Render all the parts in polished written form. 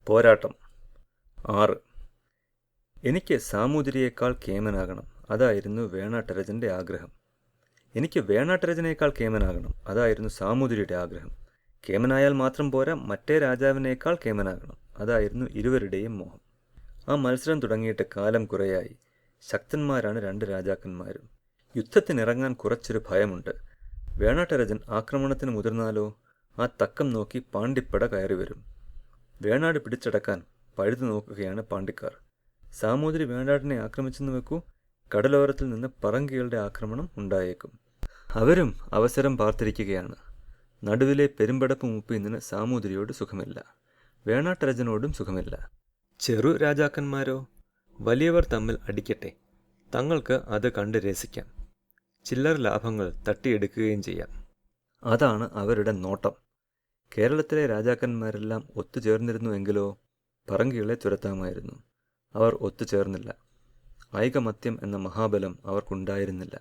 പോരാട്ടം. 6. എനിക്ക് സാമൂതിരിയേക്കാൾ കേമനാകണം, അതായിരുന്നു വേണാട്ടരജൻ്റെ ആഗ്രഹം. എനിക്ക് വേണാട്ടരജനേക്കാൾ കേമനാകണം, അതായിരുന്നു സാമൂതിരിയുടെ ആഗ്രഹം. കേമനായാൽ മാത്രം പോരാ, മറ്റേ രാജാവിനേക്കാൾ കേമനാകണം, അതായിരുന്നു ഇരുവരുടെയും മോഹം. ആ മത്സരം തുടങ്ങിയിട്ട് കാലം കുറേയായി. ശക്തന്മാരാണ് രണ്ട് രാജാക്കന്മാരും. യുദ്ധത്തിനിറങ്ങാൻ കുറച്ചൊരു ഭയമുണ്ട്. വേണാട്ടരജൻ ആക്രമണത്തിന് മുതിർന്നാലോ ആ തക്കം നോക്കി പാണ്ഡിപ്പട കയറി വരും. വേണാട് പിടിച്ചടക്കാൻ പഴുതു നോക്കുകയാണ് പാണ്ഡിക്കാർ. സാമൂതിരി വേണാടിനെ ആക്രമിച്ചെന്ന് വെക്കൂ, കടലോരത്തിൽ നിന്ന് പറങ്കികളുടെ ആക്രമണം ഉണ്ടായേക്കും. അവരും അവസരം പാർത്തിരിക്കുകയാണ്. നടുവിലെ പെരുമ്പടപ്പ് മൂപ്പീന്നിന് സാമൂതിരിയോട് സുഖമില്ല, വേണാട്ടരജനോടും സുഖമില്ല. ചെറു രാജാക്കന്മാരോ? വലിയവർ തമ്മിൽ അടിക്കട്ടെ, തങ്ങൾക്ക് അത് കണ്ട് രസിക്കാം, ചില്ലറ ലാഭങ്ങൾ തട്ടിയെടുക്കുകയും ചെയ്യാം. അതാണ് അവരുടെ നോട്ടം. കേരളത്തിലെ രാജാക്കന്മാരെല്ലാം ഒത്തുചേർന്നിരുന്നുവെങ്കിലോ പറങ്കികളെ തുരത്താമായിരുന്നു. അവർ ഒത്തുചേർന്നില്ല. ഐകമത്യം എന്ന മഹാബലം അവർക്കുണ്ടായിരുന്നില്ല.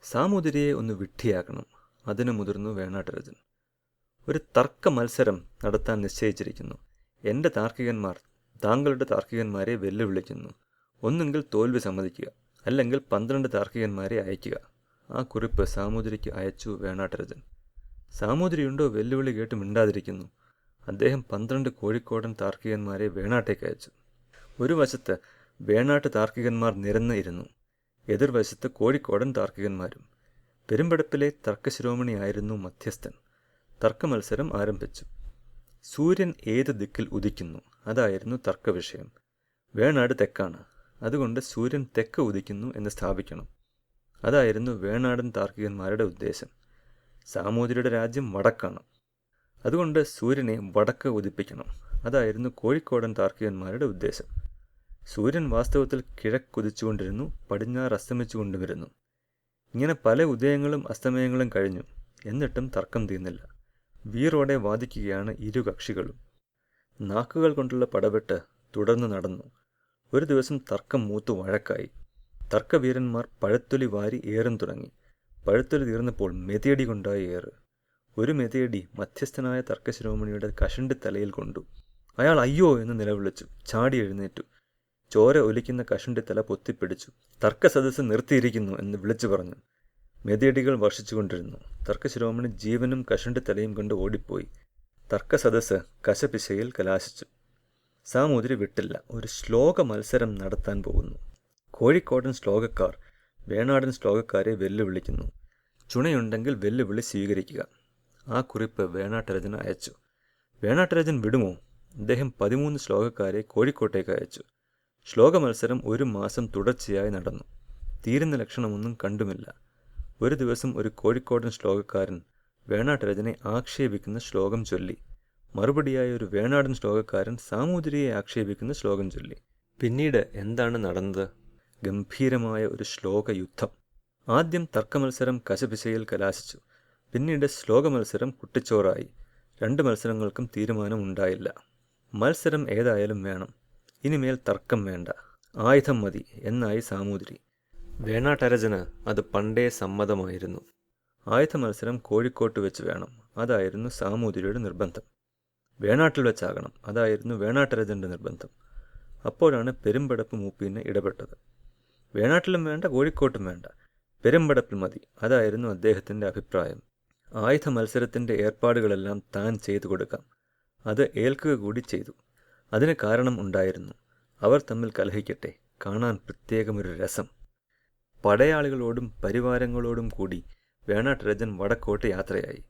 സാമൂതിരിയെ ഒന്ന് വിഡ്ഢിയാക്കണം, അതിനു മുതിർന്നു വേണാട്ടരജൻ. ഒരു തർക്ക മത്സരം നടത്താൻ നിശ്ചയിച്ചിരിക്കുന്നു. എൻ്റെ താർക്കികന്മാർ താങ്കളുടെ താർക്കികന്മാരെ വെല്ലുവിളിക്കുന്നു. ഒന്നുകിൽ തോൽവി സമ്മതിക്കുക, അല്ലെങ്കിൽ 12 താർക്കികന്മാരെ അയക്കുക. ആ കുറിപ്പ് സാമൂതിരിക്ക് അയച്ചു വേണാട്ടരജൻ. സാമൂതിരിയുണ്ടോ വെല്ലുവിളി കേട്ട് മിണ്ടാതിരിക്കുന്നു. അദ്ദേഹം 12 കോഴിക്കോടൻ താർക്കികന്മാരെ വേണാട്ടേക്ക് അയച്ചു. ഒരു വശത്ത് വേണാട്ട് താർക്കികന്മാർ നിരന്ന് ഇരുന്നു, എതിർവശത്ത് കോഴിക്കോടൻ താർക്കികന്മാരും. പെരുമ്പടപ്പിലെ തർക്കശിരോമണിയായിരുന്നു മധ്യസ്ഥൻ. തർക്കമത്സരം ആരംഭിച്ചു. സൂര്യൻ ഏത് ദിക്കിൽ ഉദിക്കുന്നു, അതായിരുന്നു തർക്കവിഷയം. വേണാട് തെക്കാണ്, അതുകൊണ്ട് സൂര്യൻ തെക്ക് ഉദിക്കുന്നു എന്ന് സ്ഥാപിക്കണം. അതായിരുന്നു വേണാടൻ താർക്കികന്മാരുടെ ഉദ്ദേശം. സാമൂതിരിയുടെ രാജ്യം വടക്കാണ്, അതുകൊണ്ട് സൂര്യനെ വടക്ക് ഉദിപ്പിക്കണം. അതായിരുന്നു കോഴിക്കോടൻ താർക്കികന്മാരുടെ ഉദ്ദേശം. സൂര്യൻ വാസ്തവത്തിൽ കിഴക്കുദിച്ചുകൊണ്ടിരുന്നു, പടിഞ്ഞാറ് അസ്തമിച്ചുകൊണ്ടുവരുന്നു. ഇങ്ങനെ പല ഉദയങ്ങളും അസ്തമയങ്ങളും കഴിഞ്ഞു, എന്നിട്ടും തർക്കം തീർന്നില്ല. വീറോടെ വാദിക്കുകയാണ് ഇരു കക്ഷികളും. നാക്കുകൾ കൊണ്ടുള്ള പടവെട്ട് തുടർന്ന് നടന്നു. ഒരു ദിവസം തർക്കം മൂത്തു വഴക്കായി. തർക്കവീരന്മാർ പഴത്തൊലി വാരി ഏറും തുടങ്ങി. പഴത്തൊലി തീർന്നപ്പോൾ മെതിയടി കൊണ്ടായി ഏറ്. ഒരു മെതിയടി മധ്യസ്ഥനായ തർക്കശിരോമണിയുടെ കഷണ്ടി തലയിൽ കൊണ്ടു. അയാൾ അയ്യോ എന്ന് നിലവിളിച്ചു, ചാടി എഴുന്നേറ്റു. ചോര ഒലിക്കുന്ന കഷണ്ടി തല പൊത്തിപ്പിടിച്ചു. തർക്കസദസ്സ് നിർത്തിയിരിക്കുന്നു എന്ന് വിളിച്ചു പറഞ്ഞു. മെതിയടികൾ വർഷിച്ചുകൊണ്ടിരുന്നു. തർക്കശിരോമണി ജീവനും കഷണ്ടി തലയും കൊണ്ട് ഓടിപ്പോയി. തർക്കസദസ്സ് കശപിശയിൽ കലാശിച്ചു. സാമൂതിരി വിട്ടില്ല. ഒരു ശ്ലോക മത്സരം നടത്താൻ പോകുന്നു. കോഴിക്കോടൻ ശ്ലോകക്കാർ വേണാടൻ ശ്ലോകക്കാരെ വെല്ലുവിളിക്കുന്നു. ചുണയുണ്ടെങ്കിൽ വെല്ലുവിളി സ്വീകരിക്കുക. ആ കുറിപ്പ് വേണാട്ടരജന് അയച്ചു. വേണാട്ടരജൻ വിടുമോ? അദ്ദേഹം 13 ശ്ലോകക്കാരെ കോഴിക്കോട്ടേക്ക് അയച്ചു. ശ്ലോക മത്സരം 1 മാസം തുടർച്ചയായി നടന്നു. തീരുന്ന ലക്ഷണമൊന്നും കണ്ടുമില്ല. ഒരു ദിവസം ഒരു കോഴിക്കോടൻ ശ്ലോകക്കാരൻ വേണാട്ടരജനെ ആക്ഷേപിക്കുന്ന ശ്ലോകം ചൊല്ലി. മറുപടിയായ ഒരു വേണാടൻ ശ്ലോകക്കാരൻ സാമൂതിരിയെ ആക്ഷേപിക്കുന്ന ശ്ലോകം ചൊല്ലി. പിന്നീട് എന്താണ് നടന്നത്? ഗംഭീരമായ ഒരു ശ്ലോക യുദ്ധം. ആദ്യം തർക്കമത്സരം കശപിശയിൽ കലാശിച്ചു. പിന്നീട് ശ്ലോകമത്സരം കുട്ടിച്ചോറായി. 2 മത്സരങ്ങൾക്കും തീരുമാനമുണ്ടായില്ല. മത്സരം ഏതായാലും വേണം, ഇനിമേൽ തർക്കം വേണ്ട, ആയുധം മതി എന്നായി സാമൂതിരി. വേണാട്ടരജന് അത് പണ്ടേ സമ്മതമായിരുന്നു. ആയുധ മത്സരം കോഴിക്കോട്ട് വെച്ച് വേണം, അതായിരുന്നു സാമൂതിരിയുടെ നിർബന്ധം. വേണാട്ടിൽ വെച്ചാകണം, അതായിരുന്നു വേണാട്ടരജൻ്റെ നിർബന്ധം. അപ്പോഴാണ് പെരുമ്പടപ്പ് മൂപ്പീന് ഇടപെട്ടത്. വേണാട്ടിലും വേണ്ട, കോഴിക്കോട്ടും വേണ്ട, പെരുമ്പടപ്പിൽ മതി, അതായിരുന്നു അദ്ദേഹത്തിൻ്റെ അഭിപ്രായം. ആയുധ മത്സരത്തിൻ്റെ ഏർപ്പാടുകളെല്ലാം താൻ ചെയ്തു കൊടുക്കാം. അത് ഏൽക്കുക കൂടി ചെയ്തു. അതിന് കാരണം ഉണ്ടായിരുന്നു. അവർ തമ്മിൽ കലഹിക്കട്ടെ, കാണാൻ പ്രത്യേകമൊരു രസം. പടയാളികളോടും പരിവാരങ്ങളോടും കൂടി വേണാട്ടരജൻ വടക്കോട്ട് യാത്രയായി.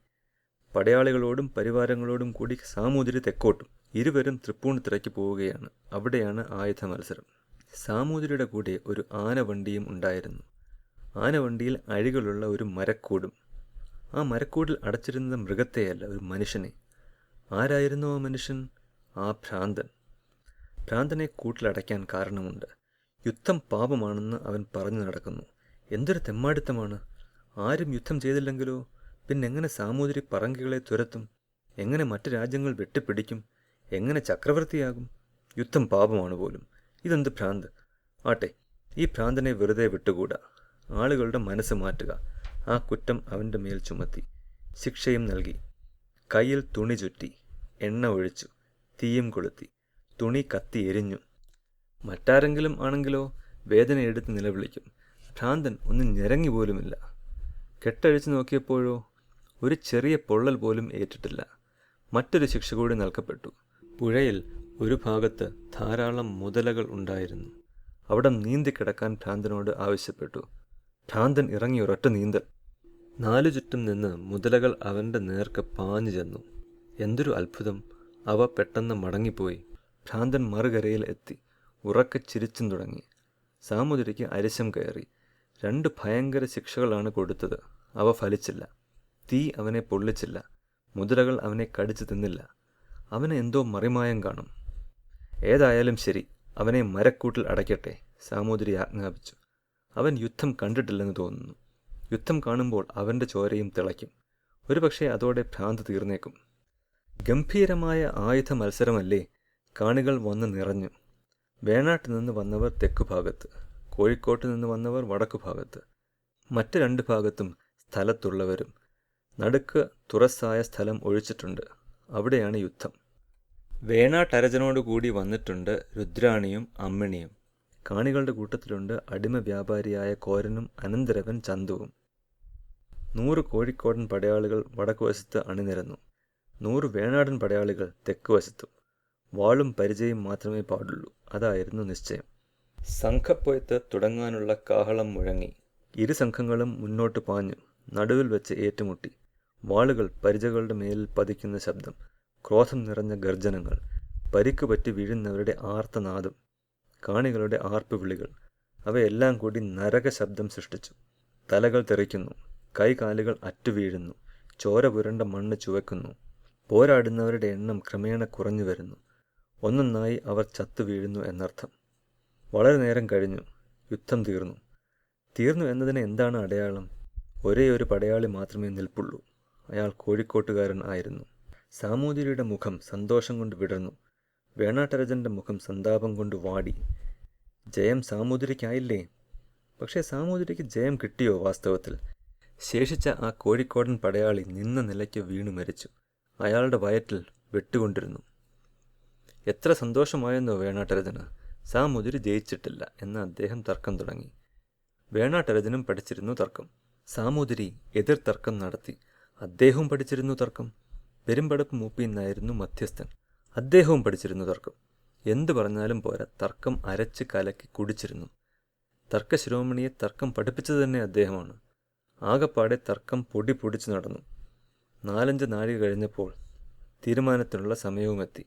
പടയാളികളോടും പരിവാരങ്ങളോടും കൂടി സാമൂതിരി തെക്കോട്ടും. ഇരുവരും തൃപ്പൂണിത്തുറയ്ക്ക് പോവുകയാണ്. അവിടെയാണ് ആയുധ മത്സരം. സാമൂതിരിയുടെ കൂടെ ഒരു ആനവണ്ടിയും ഉണ്ടായിരുന്നു. ആനവണ്ടിയിൽ അഴികളുള്ള ഒരു മരക്കൂടും. ആ മരക്കൂടിൽ അടച്ചിരുന്നത് മൃഗത്തെയല്ല, ഒരു മനുഷ്യനെ. ആരായിരുന്നു ആ മനുഷ്യൻ? ആ ഭ്രാന്തൻ. ഭ്രാന്തനെ കൂട്ടിലടയ്ക്കാൻ കാരണമുണ്ട്. യുദ്ധം പാപമാണെന്ന് അവൻ പറഞ്ഞു നടക്കുന്നു. എന്തൊരു തെമ്മാടിത്തമാണ്! ആരും യുദ്ധം ചെയ്തില്ലെങ്കിലോ? പിന്നെങ്ങനെ സാമൂതിരി പറങ്കികളെ തുരത്തും? എങ്ങനെ മറ്റു രാജ്യങ്ങൾ വെട്ടിപ്പിടിക്കും? എങ്ങനെ ചക്രവർത്തിയാകും? യുദ്ധം പാപമാണ് പോലും. ഇതെന്ത് ഭ്രാന്ത്! ആട്ടെ, ഈ ഭ്രാന്തനെ വെറുതെ വിട്ടുകൂടാ. ആളുകളുടെ മനസ്സ് മാറ്റുക. ആ കുറ്റം അവൻ്റെ മേൽ ചുമത്തി. ശിക്ഷയും നൽകി. കയ്യിൽ തുണി ചുറ്റി, എണ്ണ ഒഴിച്ചു, തീയും കൊളുത്തി. തുണി കത്തി എരിഞ്ഞു. മറ്റാരെങ്കിലും ആണെങ്കിലോ വേദനയെടുത്ത് നിലവിളിക്കും. ഭ്രാന്തൻ ഒന്നും ഞെരങ്ങി പോലുമില്ല. കെട്ടഴിച്ചു നോക്കിയപ്പോഴോ ഒരു ചെറിയ പൊള്ളൽ പോലും ഏറ്റിട്ടില്ല. മറ്റൊരു ശിക്ഷ കൂടി നൽകപ്പെട്ടു. പുഴയിൽ ഒരു ഭാഗത്ത് ധാരാളം മുതലകൾ ഉണ്ടായിരുന്നു. അവിടെ നീന്തിക്കിടക്കാൻ ഭ്രാന്തനോട് ആവശ്യപ്പെട്ടു. ഭ്രാന്തൻ ഇറങ്ങി ഒരൊറ്റ നീന്തൽ. നാലു ചുറ്റും നിന്ന് മുതലകൾ അവൻ്റെ നേർക്ക് പാഞ്ഞു ചെന്നു. എന്തൊരു അത്ഭുതം! അവ പെട്ടെന്ന് മടങ്ങിപ്പോയി. ഭ്രാന്തൻ മറുകരയിൽ എത്തി. ഉറക്കെ ചിരിച്ചും തുടങ്ങി. സാമൂതിരിക്ക് അരിശം കയറി. 2 ഭയങ്കര ശിക്ഷകളാണ് കൊടുത്തത്. അവ ഫലിച്ചില്ല. തീ അവനെ പൊള്ളിച്ചില്ല. മുതലകൾ അവനെ കടിച്ചു തിന്നില്ല. അവന് എന്തോ മറിമായം കാണും. ഏതായാലും ശരി, അവനെ മരക്കൂട്ടിൽ അടയ്ക്കട്ടെ, സാമൂതിരി ആജ്ഞാപിച്ചു. അവൻ യുദ്ധം കണ്ടിട്ടില്ലെന്ന് തോന്നുന്നു. യുദ്ധം കാണുമ്പോൾ അവൻ്റെ ചോരയും തിളയ്ക്കും. ഒരുപക്ഷെ അതോടെ ഭ്രാന്ത് തീർന്നേക്കും. ഗംഭീരമായ ആയുധ മത്സരമല്ലേ! കാണികൾ വന്ന് നിറഞ്ഞു. വേണാട്ട് നിന്ന് വന്നവർ തെക്കുഭാഗത്ത്, കോഴിക്കോട്ട് നിന്ന് വന്നവർ വടക്കുഭാഗത്ത്. മറ്റ് 2 ഭാഗത്തും സ്ഥലത്തുള്ളവരും. നടുക്ക് തുറസ്സായ സ്ഥലം ഒഴിച്ചിട്ടുണ്ട്. അവിടെയാണ് യുദ്ധം. വേണാട്ടരജനോടുകൂടി വന്നിട്ടുണ്ട് രുദ്രാണിയും അമ്മിണിയും. കാണികളുടെ കൂട്ടത്തിലുണ്ട് അടിമ വ്യാപാരിയായ കോരനും അനന്തരവൻ ചന്തുവും. 100 കോഴിക്കോടൻ പടയാളികൾ വടക്കുവശത്ത് അണിനിരന്നു. 100 വേണാടൻ പടയാളികൾ തെക്കുവശത്തും. വാളും പരിചയം മാത്രമേ പാടുള്ളൂ. അതായിരുന്നു നിശ്ചയം. സംഘപ്പൊയ്ത്ത് തുടങ്ങാനുള്ള കാഹളം മുഴങ്ങി. 2 സംഘങ്ങളും മുന്നോട്ട് പാഞ്ഞു. നടുവിൽ വെച്ച് ഏറ്റുമുട്ടി. വാളുകൾ പരിചകളുടെ മേലിൽ പതിക്കുന്ന ശബ്ദം, ക്രോധം നിറഞ്ഞ ഗർജനങ്ങൾ, പരിക്കുപറ്റി വീഴുന്നവരുടെ ആർത്തനാദം, കാണികളുടെ ആർപ്പുവിളികൾ, അവയെല്ലാം കൂടി നരക ശബ്ദം സൃഷ്ടിച്ചു. തലകൾ തെറിക്കുന്നു. കൈകാലുകൾ അറ്റുവീഴുന്നു. ചോര പുരണ്ട മണ്ണ് ചുവക്കുന്നു. പോരാടുന്നവരുടെ എണ്ണം ക്രമേണ കുറഞ്ഞു വരുന്നു. ഒന്നൊന്നായി അവർ ചത്തു വീഴുന്നു എന്നർത്ഥം. വളരെ നേരം കഴിഞ്ഞു. യുദ്ധം തീർന്നു. തീർന്നു എന്നതിന് എന്താണ് അടയാളം? ഒരേ ഒരു പടയാളി മാത്രമേ നിൽപ്പുള്ളൂ. അയാൾ കോഴിക്കോട്ടുകാരൻ ആയിരുന്നു. സാമൂതിരിയുടെ മുഖം സന്തോഷം കൊണ്ട് വിടർന്നു. വേണാട്ടരജൻ്റെ മുഖം സന്താപം കൊണ്ട് വാടി. ജയം സാമൂതിരിക്കായില്ലേ? പക്ഷേ സാമൂതിരിക്ക് ജയം കിട്ടിയോ വാസ്തവത്തിൽ? ശേഷിച്ച ആ കോഴിക്കോടൻ പടയാളി നിന്ന നിലയ്ക്ക് വീണു മരിച്ചു. അയാളുടെ വയറ്റിൽ വെട്ടുകൊണ്ടിരുന്നു. എത്ര സന്തോഷമായെന്നോ വേണാട്ടരജന്! സാമൂതിരി ജയിച്ചിട്ടില്ല എന്ന് അദ്ദേഹം തർക്കം തുടങ്ങി. വേണാട്ടരജനും പഠിച്ചിരുന്നു തർക്കം. സാമൂതിരി എതിർ തർക്കം നടത്തി. അദ്ദേഹവും പഠിച്ചിരുന്നു തർക്കം. പെരുമ്പടപ്പ് മൂപ്പിന്നായിരുന്നു മധ്യസ്ഥൻ. അദ്ദേഹവും പഠിച്ചിരുന്നു തർക്കം. എന്തു പറഞ്ഞാലും പോരാ, തർക്കം അരച്ച് കലക്കി കുടിച്ചിരുന്നു. തർക്കശിരോമണിയെ തർക്കം പഠിപ്പിച്ചത് തന്നെ അദ്ദേഹമാണ്. ആകപ്പാടെ തർക്കം പൊടി പൊടിച്ചു നടന്നു. 4-5 നാഴിക കഴിഞ്ഞപ്പോൾ തീരുമാനത്തിനുള്ള സമയവുമെത്തി.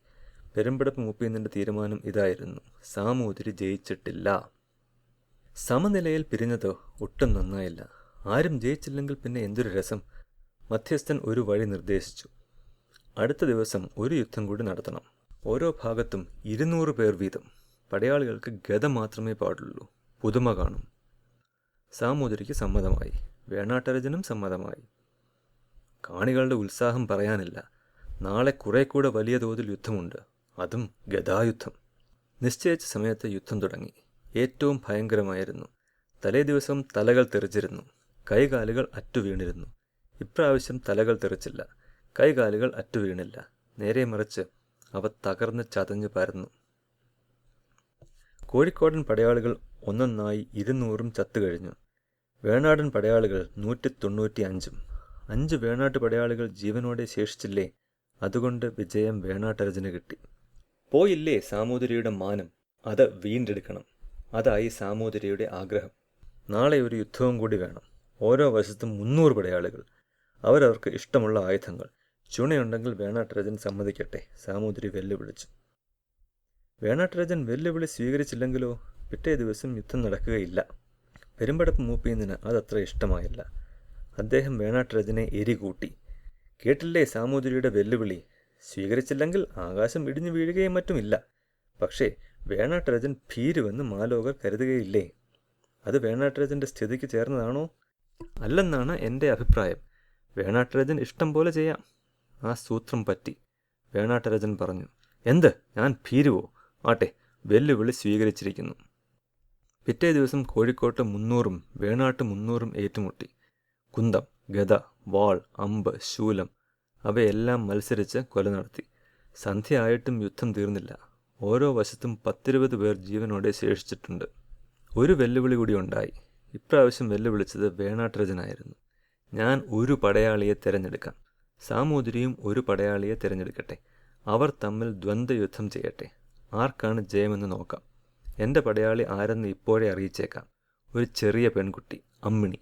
പെരുമ്പടപ്പ് മൂപ്പിന്നിൻ്റെ തീരുമാനം ഇതായിരുന്നു: സാമൂതിരി ജയിച്ചിട്ടില്ല. സമനിലയിൽ പിരിഞ്ഞത് ഒട്ടും നന്നായില്ല. ആരും ജയിച്ചില്ലെങ്കിൽ പിന്നെ എന്തൊരു രസം! മധ്യസ്ഥൻ ഒരു വഴി നിർദ്ദേശിച്ചു. അടുത്ത ദിവസം ഒരു യുദ്ധം കൂടി നടത്തണം. ഓരോ ഭാഗത്തും 200 പേർ വീതം. പടയാളികൾക്ക് ഗദ മാത്രമേ പാടുള്ളൂ. പുതുമ കാണും. സാമൂതിരിക്ക് സമ്മതമായി. വേണാട്ടരജനും സമ്മതമായി. കാണികളുടെ ഉത്സാഹം പറയാനില്ല. നാളെ കുറെ കൂടെ വലിയ തോതിൽ യുദ്ധമുണ്ട്. അതും ഗദായുദ്ധം. നിശ്ചയിച്ച സമയത്ത് യുദ്ധം തുടങ്ങി. ഏറ്റവും ഭയങ്കരമായിരുന്നു. തലേ ദിവസം തലകൾ തെറിച്ചിരുന്നു. കൈകാലുകൾ അറ്റുവീണിരുന്നു. ഇപ്രാവശ്യം തലകൾ തെറിച്ചില്ല. കൈകാലുകൾ അറ്റുവീണില്ല. നേരെ മറിച്ച് അവ തകർന്ന് ചതഞ്ഞു പരന്നു. കോഴിക്കോടൻ പടയാളികൾ ഒന്നൊന്നായി 200 ചത്തുകഴിഞ്ഞു. വേണാടൻ പടയാളികൾ 195. 5 വേണാട്ട് പടയാളികൾ ജീവനോടെ ശേഷിച്ചില്ലേ? അതുകൊണ്ട് വിജയം വേണാട്ടരജന് കിട്ടി. പോയില്ലേ സാമൂതിരിയുടെ മാനം? അത് വീണ്ടെടുക്കണം. അതായി സാമൂതിരിയുടെ ആഗ്രഹം. നാളെ ഒരു യുദ്ധവും കൂടി വേണം. ഓരോ വശത്തും 300 പടയാളികൾ. അവരവർക്ക് ഇഷ്ടമുള്ള ആയുധങ്ങൾ. ചുണയുണ്ടെങ്കിൽ വേണാട്ടരജൻ സമ്മതിക്കട്ടെ, സാമൂതിരി വെല്ലുവിളിച്ചു. വേണാട്ടരജൻ വെല്ലുവിളി സ്വീകരിച്ചില്ലെങ്കിലോ പിറ്റേ ദിവസം യുദ്ധം നടക്കുകയില്ല. പെരുമ്പടപ്പ് മൂപ്പിയതിന് അതത്ര ഇഷ്ടമായില്ല. അദ്ദേഹം വേണാട്ടരജനെ എരികൂട്ടി. കേട്ടില്ലേ സാമൂതിരിയുടെ വെല്ലുവിളി? സ്വീകരിച്ചില്ലെങ്കിൽ ആകാശം ഇടിഞ്ഞു വീഴുകയും മറ്റുമില്ല. പക്ഷേ വേണാട്ടരജൻ ഭീരുവെന്ന് മാലോകർ കരുതുകയില്ലേ? അത് വേണാട്ടരജൻ്റെ സ്ഥിതിക്ക് ചേർന്നതാണോ? അല്ലെന്നാണ് എൻ്റെ അഭിപ്രായം. വേണാട്ടരജൻ ഇഷ്ടം പോലെ ചെയ്യാം. ആ സൂത്രം പറ്റി. വേണാട്ടരജൻ പറഞ്ഞു, എന്ത്, ഞാൻ ഭീരുവോ? ആട്ടെ, വെല്ലുവിളി സ്വീകരിച്ചിരിക്കുന്നു. പിറ്റേ ദിവസം കോഴിക്കോട്ട് 300 വേണാട്ട് 300 ഏറ്റുമുട്ടി. കുന്തം, ഗദ, വാൾ, അമ്പ്, ശൂലം അവയെല്ലാം മത്സരിച്ച് കൊല നടത്തി. സന്ധ്യ ആയിട്ടും യുദ്ധം തീർന്നില്ല. ഓരോ വശത്തും 10-20 പേർ ജീവനോടെ ശേഷിച്ചിട്ടുണ്ട്. ഒരു വെല്ലുവിളി കൂടി ഉണ്ടായി. ഇപ്രാവശ്യം വെല്ലുവിളിച്ചത് വേണാട്ടരജനായിരുന്നു. ഞാൻ ഒരു പടയാളിയെ തിരഞ്ഞെടുക്കാം. സാമൂതിരിയും ഒരു പടയാളിയെ തിരഞ്ഞെടുക്കട്ടെ. അവർ തമ്മിൽ ദ്വന്ദ്വയുദ്ധം ചെയ്യട്ടെ. ആർക്കാണ് ജയമെന്ന് നോക്കാം. എൻ്റെ പടയാളി ആരെന്ന് ഇപ്പോഴേ അറിയിച്ചേക്കാം. ഒരു ചെറിയ പെൺകുട്ടി, അമ്മിണി.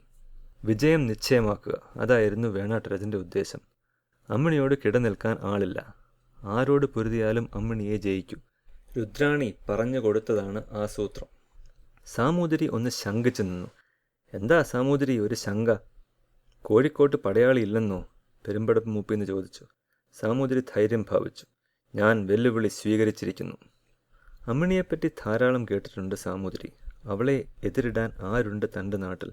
വിജയം നിശ്ചയമാക്കുക, അതായിരുന്നു വേണാട്ടരജൻ്റെ ഉദ്ദേശം. അമ്മിണിയോട് കിടനിൽക്കാൻ ആളില്ല. ആരോട് പൊരുതിയാലും അമ്മിണിയെ ജയിക്കൂ. രുദ്രാണി പറഞ്ഞു കൊടുത്തതാണ് ആ സൂത്രം. സാമൂതിരി ഒന്ന് ശങ്കിച്ചു നിന്നു. എന്താ സാമൂതിരി ഒരു ശങ്ക? കോഴിക്കോട്ട് പടയാളി ഇല്ലെന്നോ? പെരുമ്പടപ്പ് മൂപ്പിന്ന് ചോദിച്ചു. സാമൂതിരി ധൈര്യം ഭാവിച്ചു. ഞാൻ വെല്ലുവിളി സ്വീകരിച്ചിരിക്കുന്നു. അമ്മിണിയെപ്പറ്റി ധാരാളം കേട്ടിട്ടുണ്ട് സാമൂതിരി. അവളെ എതിരിടാൻ ആരുണ്ട് തൻ്റെ നാട്ടിൽ?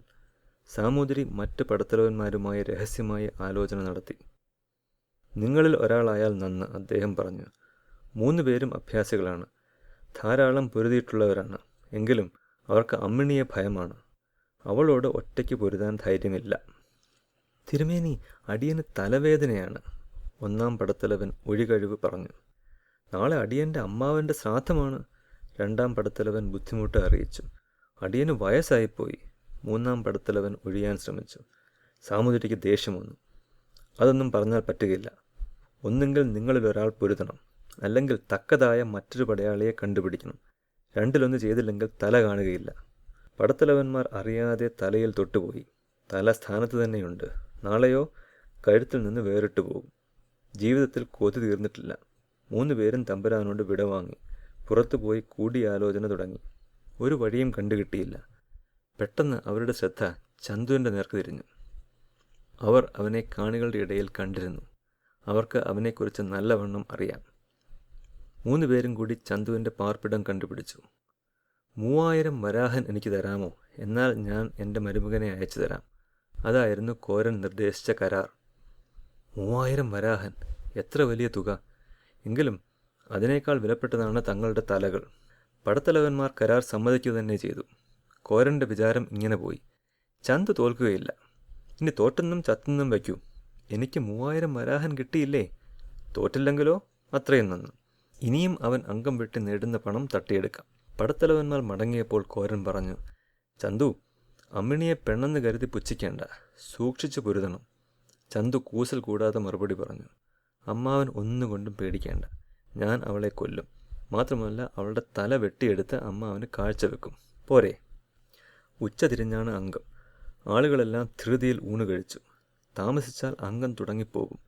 സാമൂതിരി മറ്റ് പടത്തലവന്മാരുമായി രഹസ്യമായ ആലോചന നടത്തി. നിങ്ങളിൽ ഒരാളായാൽ നന്ന്, അദ്ദേഹം പറഞ്ഞു. 3 പേരും അഭ്യാസികളാണ്. ധാരാളം പൊരുതിയിട്ടുള്ളവരാണ്. എങ്കിലും അവർക്ക് അമ്മിണിയെ ഭയമാണ്. അവളോട് ഒറ്റയ്ക്ക് പൊരുതാൻ ധൈര്യമില്ല. തിരുമേനി, അടിയന് തലവേദനയാണ്, 1-ാം പടത്തലവൻ ഒഴികഴിവ് പറഞ്ഞു. നാളെ അടിയൻ്റെ അമ്മാവൻ്റെ ശ്രാദ്ധമാണ്, 2-ാം പടത്തലവൻ ബുദ്ധിമുട്ട് അറിയിച്ചു. അടിയന് വയസ്സായിപ്പോയി, 3-ാം പടത്തലവൻ ഒഴിയാൻ ശ്രമിച്ചു. സാമൂതിരിക്ക് ദേഷ്യം വന്നു. അതൊന്നും പറഞ്ഞാൽ പറ്റുകയില്ല. ഒന്നുകിൽ നിങ്ങളിലൊരാൾ പൊരുതണം, അല്ലെങ്കിൽ തക്കതായ മറ്റൊരു പടയാളിയെ കണ്ടുപിടിക്കണം. രണ്ടിലൊന്ന് ചെയ്തില്ലെങ്കിൽ തല കാണുകയില്ല. പടത്തലവന്മാർ അറിയാതെ തലയിൽ തൊട്ടുപോയി. തല സ്ഥാനത്ത് തന്നെയുണ്ട്. നാളെയോ കഴുത്തിൽ നിന്ന് വേറിട്ടു പോകും. ജീവിതത്തിൽ കൊതി തീർന്നിട്ടില്ല. 3 പേരും തമ്പുരാനോട് വിടവാങ്ങി പുറത്തുപോയി കൂടിയാലോചന തുടങ്ങി. ഒരു വഴിയും കണ്ടുകിട്ടിയില്ല. പെട്ടെന്ന് അവരുടെ ശ്രദ്ധ ചന്തുവിൻ്റെ നേർക്ക് തിരിഞ്ഞു. അവർ അവനെ കാണികളുടെ ഇടയിൽ കണ്ടിരുന്നു. അവർക്ക് അവനെക്കുറിച്ച് നല്ലവണ്ണം അറിയാം. 3 പേരും കൂടി ചന്തുവിൻ്റെ പാർപ്പിടം കണ്ടുപിടിച്ചു. 3000 വരാഹൻ എനിക്ക് തരാമോ? എന്നാൽ ഞാൻ എൻ്റെ മരുമകനെ അയച്ചു തരാം. അതായിരുന്നു കോരൻ നിർദ്ദേശിച്ച കരാർ. 3000 വരാഹൻ, എത്ര വലിയ തുക! എങ്കിലും അതിനേക്കാൾ വിലപ്പെട്ടതാണ് തങ്ങളുടെ തലകൾ. പടത്തലവന്മാർ കരാർ സമ്മതിക്കുക തന്നെ ചെയ്തു. കോരൻ്റെ വിചാരം ഇങ്ങനെ പോയി: ചന്തു തോൽക്കുകയില്ല. ഇനി തോറ്റെന്നും ചത്തെന്നും വയ്ക്കൂ. എനിക്ക് 3000 വരാഹൻ കിട്ടിയില്ലേ? തോറ്റില്ലെങ്കിലോ അത്രയും നന്ന്. ഇനിയും അവൻ അംഗം വെട്ടി നേടുന്ന പണം തട്ടിയെടുക്കാം. പടത്തലവന്മാർ മടങ്ങിയപ്പോൾ കോരൻ പറഞ്ഞു: ചന്തു, അമ്മിണിയെ പെണ്ണെന്ന് കരുതി പുച്ഛിക്കേണ്ട, സൂക്ഷിച്ചു പൊരുതണം. ചന്തു കൂസൽ കൂടാതെ മറുപടി പറഞ്ഞു: അമ്മാവൻ ഒന്നുകൊണ്ടും പേടിക്കേണ്ട. ഞാൻ അവളെ കൊല്ലും. മാത്രമല്ല, അവളുടെ തല വെട്ടിയെടുത്ത് അമ്മാവന് കാഴ്ചവെക്കും. പോരെ? ഉച്ച തിരിഞ്ഞാണ് അംഗം. ആളുകളെല്ലാം ധൃതിയിൽ ഊണ് കഴിച്ചു. താമസിച്ചാൽ അംഗം തുടങ്ങിപ്പോകും.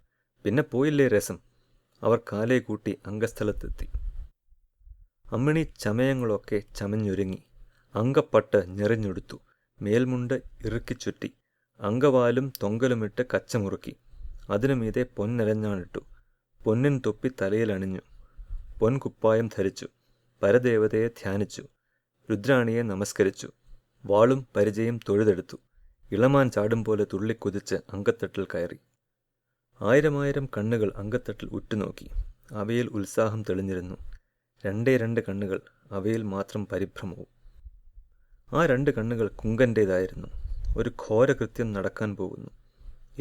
പിന്നെ പോയില്ലേ രസം. അവർ കാലേ കൂട്ടി അംഗസ്ഥലത്തെത്തി. അമ്മിണി ചമയങ്ങളൊക്കെ ചമഞ്ഞൊരുങ്ങി. അങ്കപ്പട്ട് ഞെറിഞ്ഞൊടുത്തു. മേൽമുണ്ട് ഇറുക്കിച്ചുറ്റി. അങ്കവാലും തൊങ്കലുമിട്ട് കച്ചമുറുക്കി. അതിനുമീതെ പൊന്നരഞ്ഞാണിട്ടു. പൊന്നിൻ തൊപ്പി തലയിൽ അണിഞ്ഞു. പൊൻകുപ്പായം ധരിച്ചു. പരദേവതയെ ധ്യാനിച്ചു. രുദ്രാണിയെ നമസ്കരിച്ചു. വാളും പരിചയും തൊഴുതെടുത്തു. ഇളമാൻ ചാടും പോലെ തുള്ളിക്കുതിച്ച് അങ്കത്തട്ടിൽ കയറി. 1000 കണ്ണുകൾ അങ്കത്തട്ടിൽ ഉറ്റുനോക്കി. അവയിൽ ഉത്സാഹം തെളിഞ്ഞിരുന്നു. 2 കണ്ണുകൾ, അവയിൽ മാത്രം പരിഭ്രമവും. ആ 2 കണ്ണുകൾ കുങ്കൻ്റേതായിരുന്നു. ഒരു ഘോരകൃത്യം നടക്കാൻ പോകുന്നു.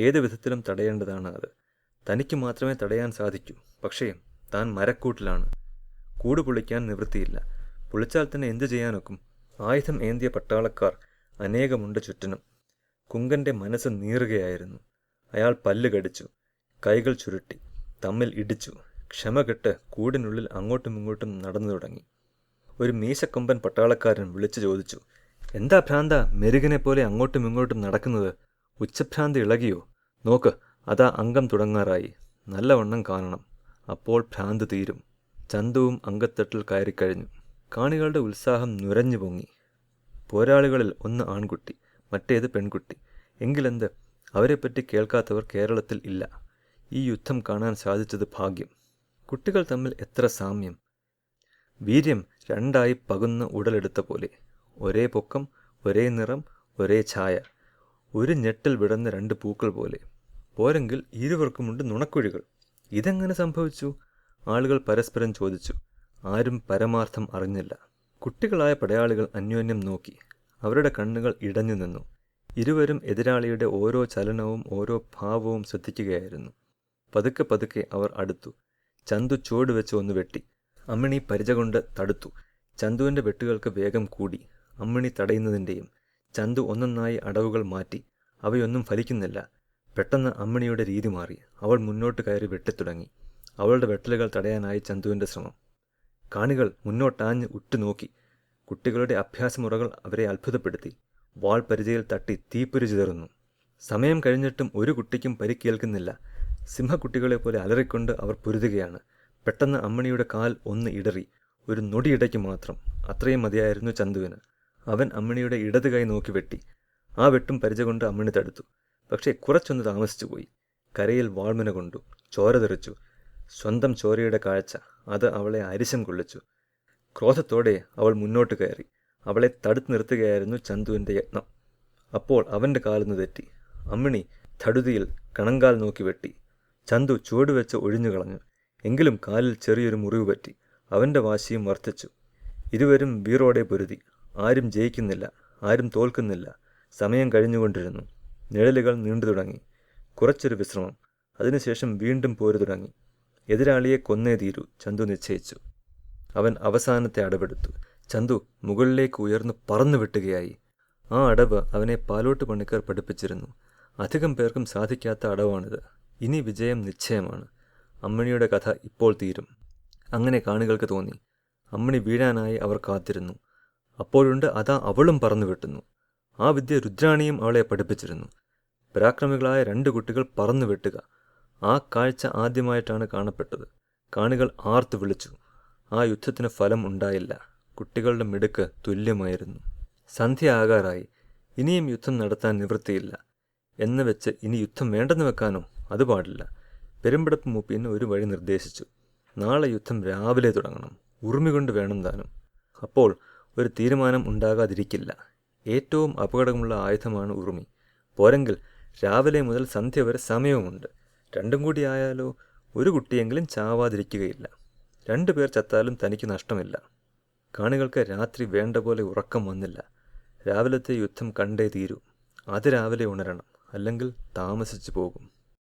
ഏതു വിധത്തിലും തടയേണ്ടതാണ് അത്. തനിക്ക് മാത്രമേ തടയാൻ സാധിക്കൂ. പക്ഷേ താൻ മരക്കൂട്ടിലാണ്. കൂട് പൊളിക്കാൻ നിവൃത്തിയില്ല. പൊളിച്ചാൽ തന്നെ എന്തു ചെയ്യാനൊക്കും? ആയുധം ഏന്തിയ പട്ടാളക്കാർ അനേകമുണ്ട് ചുറ്റിനും. കുങ്കൻ്റെ മനസ്സ് നീറുകയായിരുന്നു. അയാൾ പല്ല് കടിച്ചു. കൈകൾ ചുരുട്ടി. തമ്മിൽ ഇടിച്ചു. ക്ഷമ കെട്ട് കൂടിനുള്ളിൽ അങ്ങോട്ടും ഇങ്ങോട്ടും നടന്നു തുടങ്ങി. ഒരു മീശക്കൊമ്പൻ പട്ടാളക്കാരൻ വിളിച്ചു ചോദിച്ചു: എന്താ ഭ്രാന്ത മെരുകനെ പോലെ അങ്ങോട്ടും ഇങ്ങോട്ടും നടക്കുന്നത്? ഉച്ചഭ്രാന്തി ഇളകിയോ? നോക്ക്, അതാ അംഗം തുടങ്ങാറായി. നല്ലവണ്ണം കാണണം. അപ്പോൾ ഭ്രാന്ത് തീരും. ചന്തുവും അങ്കത്തട്ടിൽ കയറിക്കഴിഞ്ഞു. കാണികളുടെ ഉത്സാഹം നുരഞ്ഞു പൊങ്ങി. പോരാളികളിൽ ഒന്ന് ആൺകുട്ടി, മറ്റേത് പെൺകുട്ടി. എങ്കിലെന്ത്, അവരെപ്പറ്റി കേൾക്കാത്തവർ കേരളത്തിൽ ഇല്ല. ഈ യുദ്ധം കാണാൻ സാധിച്ചത് ഭാഗ്യം. കുട്ടികൾ തമ്മിൽ എത്ര സാമ്യം! വീര്യം 2ആയി പകുന്ന ഉടലെടുത്ത പോലെ. ഒരേ പൊക്കം, ഒരേ നിറം, ഒരേ ഛായ. ഒരു ഞെട്ടിൽ വിടർന്ന 2 പൂക്കൾ പോലെ. പോരെങ്കിൽ ഇരുവർക്കുമുണ്ട് നുണക്കുഴികൾ. ഇതെങ്ങനെ സംഭവിച്ചു? ആളുകൾ പരസ്പരം ചോദിച്ചു. ആരും പരമാർത്ഥം അറിഞ്ഞില്ല. കുട്ടികളായ പടയാളികൾ അന്യോന്യം നോക്കി. അവരുടെ കണ്ണുകൾ ഇടഞ്ഞു നിന്നു. ഇരുവരും എതിരാളിയുടെ ഓരോ ചലനവും ഓരോ ഭാവവും ശ്രദ്ധിക്കുകയായിരുന്നു. പതുക്കെ പതുക്കെ അവർ അടുത്തു. ചന്തു ചുവടുവെച്ച് ഒന്ന് വെട്ടി. അമ്മിണി പരിച കൊണ്ട് തടുത്തു. ചന്തുവിൻ്റെ വെട്ടുകൾക്ക് വേഗം കൂടി. അമ്മിണി തടയുന്നതിൻ്റെയും ചന്തു ഒന്നൊന്നായി അടവുകൾ മാറ്റി. അവയൊന്നും ഫലിക്കുന്നില്ല. പെട്ടെന്ന് അമ്മിണിയുടെ രീതി മാറി. അവൾ മുന്നോട്ട് കയറി വെട്ടിത്തുടങ്ങി. അവളുടെ വെട്ടലുകൾ തടയാനായി ചന്തുവിൻ്റെ ശ്രമം. കാണികൾ മുന്നോട്ടാഞ്ഞ് ഉറ്റുനോക്കി. കുട്ടികളുടെ അഭ്യാസമുറകൾ അവരെ അത്ഭുതപ്പെടുത്തി. വാൾ പരിചയിൽ തട്ടി തീപ്പൊരി ചിതറുന്നു. സമയം കഴിഞ്ഞിട്ടും ഒരു കുട്ടിക്കും പരിക്കേൽക്കുന്നില്ല. സിംഹക്കുട്ടികളെപ്പോലെ അലറിക്കൊണ്ട് അവർ പൊരുതുകയാണ്. പെട്ടെന്ന് അമ്മിണിയുടെ കാൽ ഒന്ന് ഇടറി. ഒരു നൊടിയിടയ്ക്ക് മാത്രം. അത്രയും മതിയായിരുന്നു ചന്തുവിന്. അവൻ അമ്മിണിയുടെ ഇടത് കൈ നോക്കി വെട്ടി. ആ വെട്ടും പരിച കൊണ്ട് അമ്മിണി തടുത്തു. പക്ഷേ കുറച്ചൊന്ന് താമസിച്ചുപോയി. കരയിൽ വാൾമുന കൊണ്ടു. ചോര തെറിച്ചു. സ്വന്തം ചോരയുടെ കാഴ്ച അത് അവളെ അരിശം കൊള്ളിച്ചു. ക്രോധത്തോടെ അവൾ മുന്നോട്ട് കയറി. അവളെ തടുത്തു നിർത്തുകയായിരുന്നു ചന്തുവിൻ്റെ യത്നം. അപ്പോൾ അവൻ്റെ കാലൊന്ന് തെറ്റി. അമ്മിണി ധടുതിയിൽ കണങ്കാൽ നോക്കി വെട്ടി. ചന്തു ചുവടുവെച്ച് ഒഴിഞ്ഞു കളഞ്ഞു. എങ്കിലും കാലിൽ ചെറിയൊരു മുറിവ് പറ്റി. അവൻ്റെ വാശിയും വർദ്ധിച്ചു. ഇരുവരും വീറോടെ പൊരുതി. ആരും ജയിക്കുന്നില്ല, ആരും തോൽക്കുന്നില്ല. സമയം കഴിഞ്ഞുകൊണ്ടിരുന്നു. നിഴലുകൾ നീണ്ടു തുടങ്ങി. കുറച്ചൊരു വിശ്രമം. അതിനുശേഷം വീണ്ടും പോരു തുടങ്ങി. എതിരാളിയെ കൊന്നേ തീരൂ, ചന്തു നിശ്ചയിച്ചു. അവൻ അവസാനത്തെ അടവെടുത്തു. ചന്തു മുകളിലേക്ക് ഉയർന്നു പറന്നു വെട്ടുകയായി. ആ അടവ് അവനെ പാലോട്ട് പണിക്കർ പഠിപ്പിച്ചിരുന്നു. അധികം പേർക്കും സാധിക്കാത്ത അടവാണിത്. ഇനി വിജയം നിശ്ചയമാണ്. അമ്മിണിയുടെ കഥ ഇപ്പോൾ തീരും. അങ്ങനെ കാണികൾക്ക് തോന്നി. അമ്മിണി വീഴാനായി അവർ കാത്തിരുന്നു. അപ്പോഴുണ്ട് അതാ അവളും പറന്നു വെട്ടുന്നു. ആ വിദ്യ രുദ്രാണിയും അവളെ പഠിപ്പിച്ചിരുന്നു. പരാക്രമികളായ 2 കുട്ടികൾ പറന്നു വെട്ടുക. ആ കാഴ്ച ആദ്യമായിട്ടാണ് കാണപ്പെട്ടത്. കാണികൾ ആർത്തു വിളിച്ചു. ആ യുദ്ധത്തിന് ഫലം ഉണ്ടായില്ല. കുട്ടികളുടെ മിടുക്ക് തുല്യമായിരുന്നു. സന്ധ്യ ആകാറായി. ഇനിയും യുദ്ധം നടത്താൻ നിവൃത്തിയില്ല. എന്ന് വെച്ച് ഇനി യുദ്ധം വേണ്ടെന്ന് വെക്കാനോ? അത് പാടില്ല. പെരുമ്പടപ്പ് മൂപ്പിന് ഒരു വഴി നിർദ്ദേശിച്ചു. നാളെ യുദ്ധം രാവിലെ തുടങ്ങണം. ഉറുമി കൊണ്ട് വേണം താനും. അപ്പോൾ ഒരു തീരുമാനം ഉണ്ടാകാതിരിക്കില്ല. ഏറ്റവും അപകടമുള്ള ആയുധമാണ് ഉറുമി. പോരെങ്കിൽ രാവിലെ മുതൽ സന്ധ്യ വരെ സമയവുമുണ്ട്. രണ്ടും കൂടി ആയാലോ? ഒരു കുട്ടിയെങ്കിലും ചാവാതിരിക്കുകയില്ല. 2 പേർ ചത്താലും തനിക്ക് നഷ്ടമില്ല. കാണികൾക്ക് രാത്രി വേണ്ട പോലെ ഉറക്കം വന്നില്ല. രാവിലത്തെ യുദ്ധം കണ്ടേ തീരൂ. അതിരാവിലെ ഉണരണം, അല്ലെങ്കിൽ താമസിച്ചു പോകും.